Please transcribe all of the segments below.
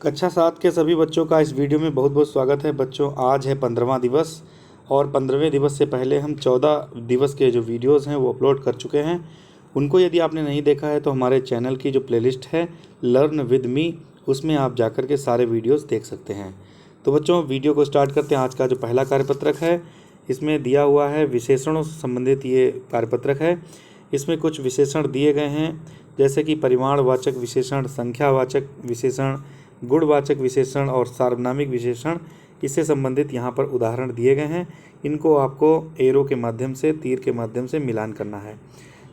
कक्षा 7 के सभी बच्चों का इस वीडियो में बहुत बहुत स्वागत है। बच्चों, आज है 15वां दिवस और 15वें दिवस से पहले हम 14 दिवस के जो वीडियोस हैं वो अपलोड कर चुके हैं। उनको यदि आपने नहीं देखा है तो हमारे चैनल की जो प्लेलिस्ट है लर्न विद मी, उसमें आप जाकर के सारे वीडियोस देख सकते हैं। तो बच्चों, वीडियो को स्टार्ट करते हैं। आज का जो पहला कार्यपत्रक है इसमें दिया हुआ है विशेषणों से संबंधित ये कार्यपत्रक है। इसमें कुछ विशेषण दिए गए हैं, जैसे कि परिमाणवाचक विशेषण, संख्यावाचक विशेषण, गुणवाचक विशेषण और सार्वनामिक विशेषण। इससे संबंधित यहाँ पर उदाहरण दिए गए हैं। इनको आपको एरो के माध्यम से, तीर के माध्यम से मिलान करना है।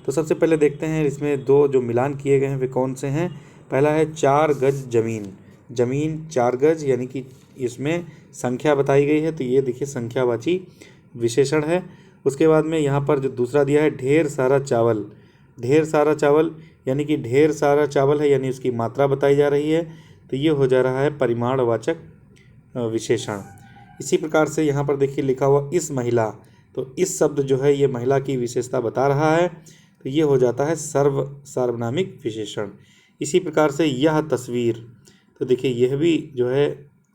तो सबसे पहले देखते हैं इसमें दो जो मिलान किए गए हैं वे कौन से हैं। पहला है 4 गज जमीन। जमीन 4 गज, यानी कि इसमें संख्या बताई गई है, तो ये देखिए संख्यावाची विशेषण है। उसके बाद में यहाँ पर जो दूसरा दिया है ढेर सारा चावल। ढेर सारा चावल यानी कि ढेर सारा चावल है, यानी उसकी मात्रा बताई जा रही है, तो ये हो जा रहा है परिमाणवाचक विशेषण। इसी प्रकार से यहाँ पर देखिए लिखा हुआ इस महिला, तो इस शब्द जो है ये महिला की विशेषता बता रहा है, तो ये हो जाता है सार्वनामिक विशेषण। इसी प्रकार से यह तस्वीर, तो देखिए यह भी जो है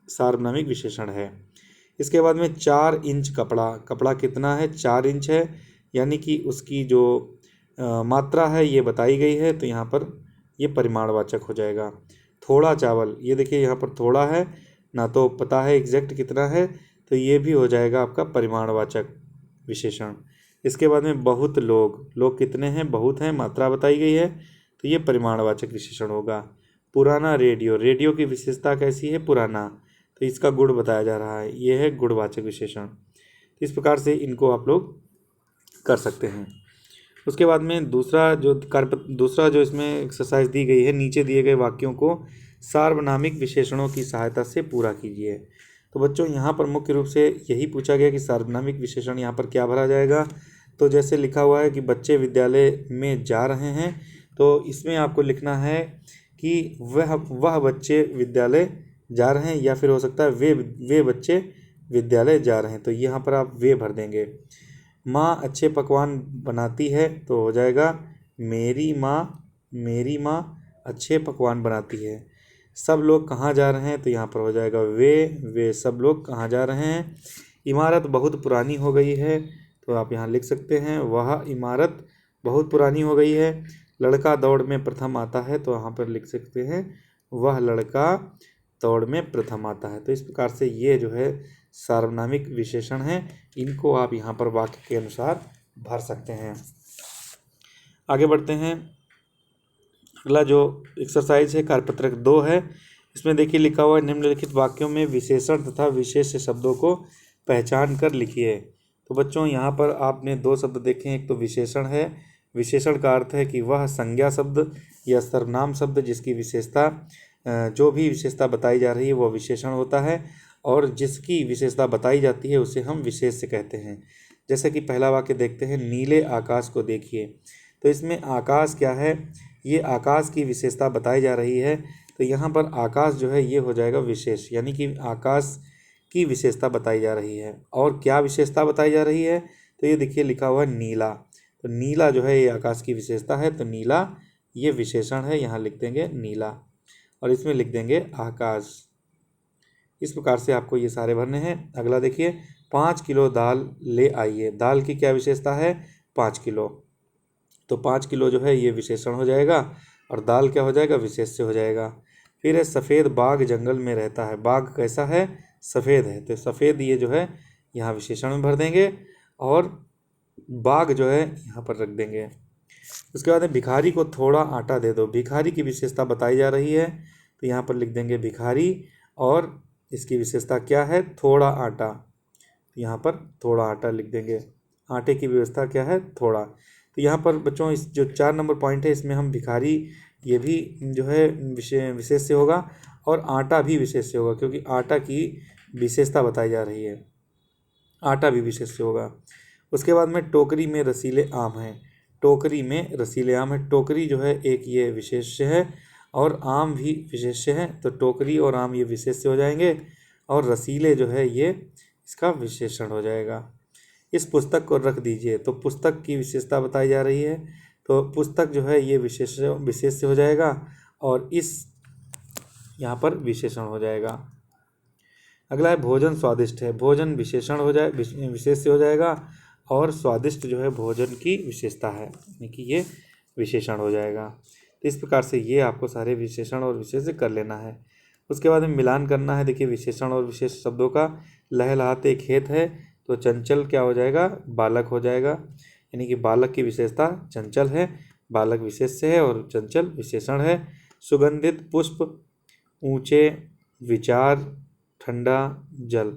सार्वनामिक विशेषण है। इसके बाद में 4 इंच कपड़ा। कपड़ा कितना है? 4 इंच है, यानी कि उसकी जो मात्रा है ये बताई गई है, तो यहाँ पर ये परिमाणवाचक हो जाएगा। थोड़ा चावल, ये देखिए यहाँ पर थोड़ा है ना, तो पता है एग्जैक्ट कितना है, तो ये भी हो जाएगा आपका परिमाणवाचक विशेषण। इसके बाद में बहुत लोग। लोग कितने हैं? बहुत हैं, मात्रा बताई गई है, तो ये परिमाणवाचक विशेषण होगा। पुराना रेडियो। रेडियो की विशेषता कैसी है? पुराना, तो इसका गुण बताया जा रहा है, ये है गुणवाचक विशेषण। इस प्रकार से इनको आप लोग कर सकते हैं। उसके बाद में दूसरा जो इसमें एक्सरसाइज दी गई है, नीचे दिए गए वाक्यों को सार्वनामिक विशेषणों की सहायता से पूरा कीजिए। तो बच्चों, यहाँ पर मुख्य रूप से यही पूछा गया कि सार्वनामिक विशेषण यहाँ पर क्या भरा जाएगा। तो जैसे लिखा हुआ है कि बच्चे विद्यालय में जा रहे हैं, तो इसमें आपको लिखना है कि वह बच्चे विद्यालय जा रहे हैं, या फिर हो सकता है वे बच्चे विद्यालय जा रहे हैं, तो यहाँ पर आप वे भर देंगे। माँ अच्छे पकवान बनाती है, तो हो जाएगा मेरी माँ अच्छे पकवान बनाती है। सब लोग कहाँ जा रहे हैं, तो यहाँ पर हो जाएगा वे सब लोग कहाँ जा रहे हैं। इमारत बहुत पुरानी हो गई है, तो आप यहाँ लिख सकते हैं वह इमारत बहुत पुरानी हो गई है। लड़का दौड़ में प्रथम आता है, तो यहाँ पर लिख सकते हैं वह लड़का दौड़ में प्रथम आता है। तो इस प्रकार से ये जो है सार्वनामिक विशेषण हैं, इनको आप यहाँ पर वाक्य के अनुसार भर सकते हैं। आगे बढ़ते हैं। अगला जो एक्सरसाइज है कार्यपत्रक 2 है। इसमें देखिए लिखा हुआ है निम्नलिखित वाक्यों में विशेषण तथा विशेष्य शब्दों को पहचान कर लिखिए। तो बच्चों, यहाँ पर आपने 2 शब्द देखे हैं। एक तो विशेषण है। विशेषण का अर्थ है कि वह संज्ञा शब्द या सर्वनाम शब्द जिसकी विशेषता, जो भी विशेषता बताई जा रही है वह विशेषण होता है, और जिसकी विशेषता बताई जाती है उसे हम विशेष्य कहते हैं। जैसे कि पहला वाक्य देखते हैं, नीले आकाश को देखिए। तो इसमें आकाश क्या है? ये आकाश की विशेषता बताई जा रही है, तो यहाँ पर आकाश जो है ये हो जाएगा विशेष, यानी कि आकाश की विशेषता बताई जा रही है। और क्या विशेषता बताई जा रही है? तो ये देखिए लिखा हुआ है नीला। तो नीला जो है ये आकाश की विशेषता है, तो नीला ये विशेषण है, यहाँ लिख देंगे नीला, और इसमें लिख देंगे आकाश। इस प्रकार से आपको ये सारे भरने हैं। अगला देखिए, 5 किलो दाल ले आइए। दाल की क्या विशेषता है? 5 किलो, तो 5 किलो जो है ये विशेषण हो जाएगा, और दाल क्या हो जाएगा? विशेष्य हो जाएगा। फिर है सफ़ेद बाघ जंगल में रहता है। बाघ कैसा है? सफ़ेद है, तो सफ़ेद ये जो है यहाँ विशेषण में भर देंगे, और बाघ जो है यहाँ पर रख देंगे। उसके बाद भिखारी को थोड़ा आटा दे दो। भिखारी की विशेषता बताई जा रही है, तो यहाँ पर लिख देंगे भिखारी, और इसकी विशेषता क्या है? थोड़ा आटा, तो यहाँ पर थोड़ा आटा लिख देंगे। आटे की व्यवस्था क्या है? थोड़ा। तो यहाँ पर बच्चों इस जो 4 नंबर पॉइंट है इसमें हम भिखारी ये भी जो है विशेष से होगा, और आटा भी विशेष से होगा, क्योंकि आटा की विशेषता बताई जा रही है, आटा भी विशेष से होगा। उसके बाद में टोकरी में रसीले आम हैं। टोकरी में रसीले आम है। टोकरी जो है एक ये विशेष्य है, और आम भी विशेष्य है, तो टोकरी और आम ये विशेष्य हो जाएंगे, और रसीले जो है ये इसका विशेषण हो जाएगा। इस पुस्तक को रख दीजिए। तो पुस्तक की विशेषता बताई जा रही है, तो पुस्तक जो है ये विशेष्य हो जाएगा, और इस यहाँ पर विशेषण हो जाएगा। अगला है भोजन स्वादिष्ट है, भोजन विशेषण हो जाए, विशेष से हो जाएगा, और स्वादिष्ट जो है भोजन की विशेषता है, यानी कि ये विशेषण हो जाएगा। तो इस प्रकार से ये आपको सारे विशेषण और विशेष कर लेना है। उसके बाद में मिलान करना है। देखिए विशेषण और विशेष शब्दों का, लहलहाते खेत है तो चंचल क्या हो जाएगा, बालक हो जाएगा, यानी कि बालक की विशेषता चंचल है, बालक विशेष है और चंचल विशेषण है। सुगंधित पुष्प, ऊंचे विचार, ठंडा जल।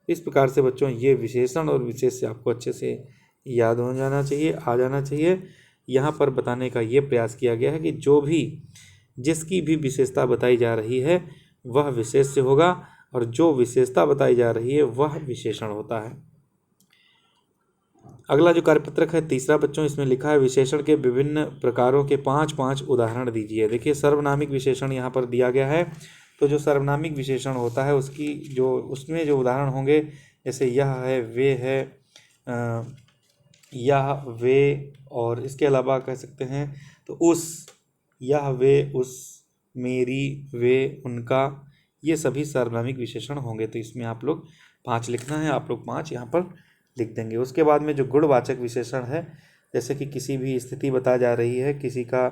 इस प्रकार से बच्चों ये विशेषण और विशेष से आपको अच्छे से याद हो जाना चाहिए, आ जाना चाहिए। यहाँ पर बताने का ये प्रयास किया गया है कि जो भी जिसकी भी विशेषता बताई जा रही है वह विशेष से होगा, और जो विशेषता बताई जा रही है वह विशेषण होता है। अगला जो कार्यपत्रक है तीसरा बच्चों, इसमें लिखा है विशेषण के विभिन्न प्रकारों के 5 उदाहरण दीजिए। देखिए सर्वनामिक विशेषण यहाँ पर दिया गया है, तो जो सर्वनामिक विशेषण होता है उसकी जो उसमें जो उदाहरण होंगे, जैसे यह है, वे है, यह, वे, और इसके अलावा कह सकते हैं तो उस, यह, वे, उस, मेरी, वे, उनका, ये सभी सर्वनामिक विशेषण होंगे। तो इसमें आप लोग 5 लिखना है, आप लोग 5 यहाँ पर लिख देंगे। उसके बाद में जो गुणवाचक विशेषण है, जैसे कि किसी भी स्थिति बता जा रही है, किसी का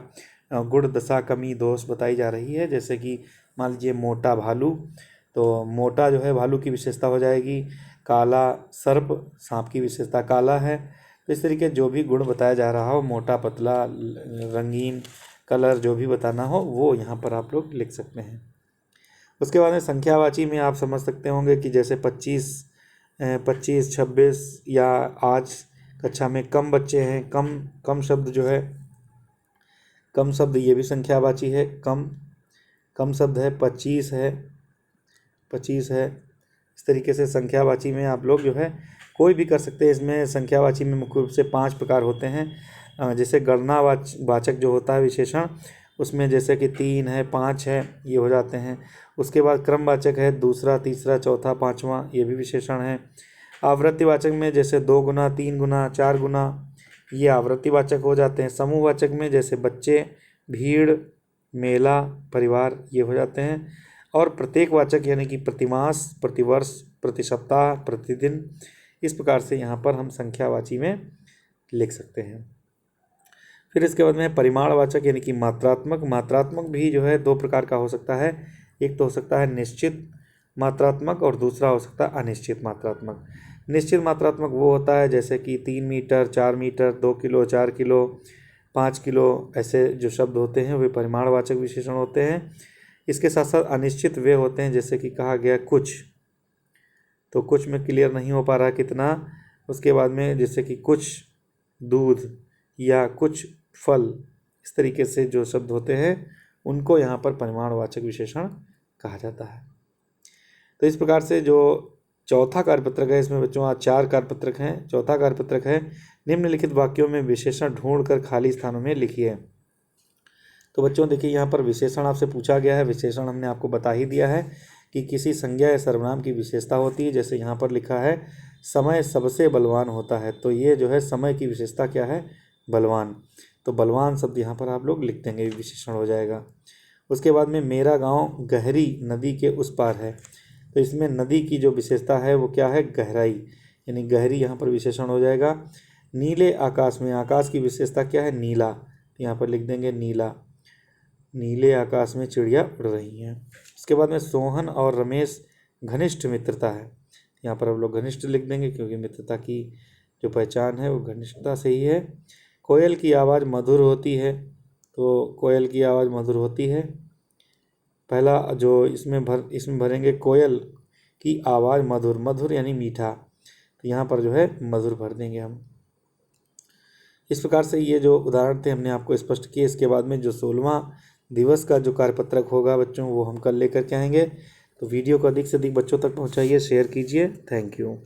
गुण, दशा, कमी, दोष बताई जा रही है, जैसे कि मान लीजिए मोटा भालू, तो मोटा जो है भालू की विशेषता हो जाएगी। काला सर्प, सांप की विशेषता काला है। तो इस तरीके जो भी गुण बताया जा रहा हो, मोटा, पतला, रंगीन, कलर, जो भी बताना हो वो यहाँ पर आप लोग लिख सकते हैं। उसके बाद में संख्यावाची में आप समझ सकते होंगे कि जैसे 25, 26, या आज कक्षा में कम बच्चे हैं, कम शब्द जो है, कम शब्द ये भी संख्यावाची है, कम शब्द है, 25 है। इस तरीके से संख्यावाची में आप लोग जो है कोई भी कर सकते हैं। इसमें संख्यावाची में मुख्य रूप से 5 प्रकार होते हैं। जैसे गणनावाचक जो होता है विशेषण, उसमें जैसे कि 3 है, 5 है, ये हो जाते हैं। उसके बाद क्रमवाचक है, दूसरा, तीसरा, चौथा, पाँचवा, ये भी विशेषण है। आवृत्तिवाचक में जैसे 2 गुना, 3 गुना, 4 गुना, ये आवृत्तिवाचक हो जाते हैं। समूहवाचक में जैसे बच्चे, भीड़, मेला, परिवार, ये हो जाते हैं। और प्रत्येकवाचक यानी कि प्रतिमास, प्रतिवर्ष, प्रति सप्ताह, प्रतिदिन, इस प्रकार से यहाँ पर हम संख्यावाची में लिख सकते हैं। फिर इसके बाद में परिमाणवाचक यानी कि मात्रात्मक भी जो है 2 प्रकार का हो सकता है। एक तो हो सकता है निश्चित मात्रात्मक और दूसरा हो सकता है अनिश्चित मात्रात्मक। निश्चित मात्रात्मक वो होता है जैसे कि 3 metre, 4 metre, 2 kilo, 4 kilo, 5 kilo, ऐसे जो शब्द होते हैं वे परिमाणवाचक विशेषण होते हैं। इसके साथ साथ अनिश्चित वे होते हैं, जैसे कि कहा गया कुछ, तो कुछ में क्लियर नहीं हो पा रहा कितना। उसके बाद में जैसे कि कुछ दूध या कुछ फल, इस तरीके से जो शब्द होते हैं उनको यहाँ पर परिमाणवाचक विशेषण कहा जाता है। तो इस प्रकार से जो चौथा कार्यपत्रक है, इसमें बच्चों आज 4 कार्यपत्रक हैं। चौथा कार्यपत्रक है निम्नलिखित वाक्यों में विशेषण ढूंढकर खाली स्थानों में लिखिए। तो बच्चों देखिए यहाँ पर विशेषण आपसे पूछा गया है। विशेषण हमने आपको बता ही दिया है कि किसी संज्ञा या सर्वनाम की विशेषता होती है। जैसे यहाँ पर लिखा है समय सबसे बलवान होता है, तो ये जो है समय की विशेषता क्या है, बलवान। तो बलवान शब्द यहाँ पर आप लोग लिख देंगे, विशेषण हो जाएगा। उसके बाद में मेरा गांव गहरी नदी के उस पार है, तो इसमें नदी की जो विशेषता है वो क्या है, गहराई, यानी गहरी यहाँ पर विशेषण हो जाएगा। नीले आकाश में, आकाश की विशेषता क्या है, नीला, तो यहाँ पर लिख देंगे नीला। नीले आकाश में चिड़िया उड़ रही हैं। उसके बाद में सोहन और रमेश घनिष्ठ मित्रता है, यहाँ पर हम लोग घनिष्ठ लिख देंगे क्योंकि मित्रता की जो पहचान है वो घनिष्ठता से ही है। कोयल की आवाज़ मधुर होती है, तो कोयल की आवाज़ मधुर होती है। पहला जो इसमें भरेंगे कोयल की आवाज़ मधुर, मधुर यानी मीठा, तो यहाँ पर जो है मधुर भर देंगे हम। इस प्रकार से ये जो उदाहरण थे हमने आपको स्पष्ट किए। इसके बाद में जो 16वां दिवस का जो कार्यपत्रक होगा बच्चों वो हम कल लेकर के आएंगे। तो वीडियो को अधिक से अधिक बच्चों तक पहुँचाइए, शेयर कीजिए। Thank you.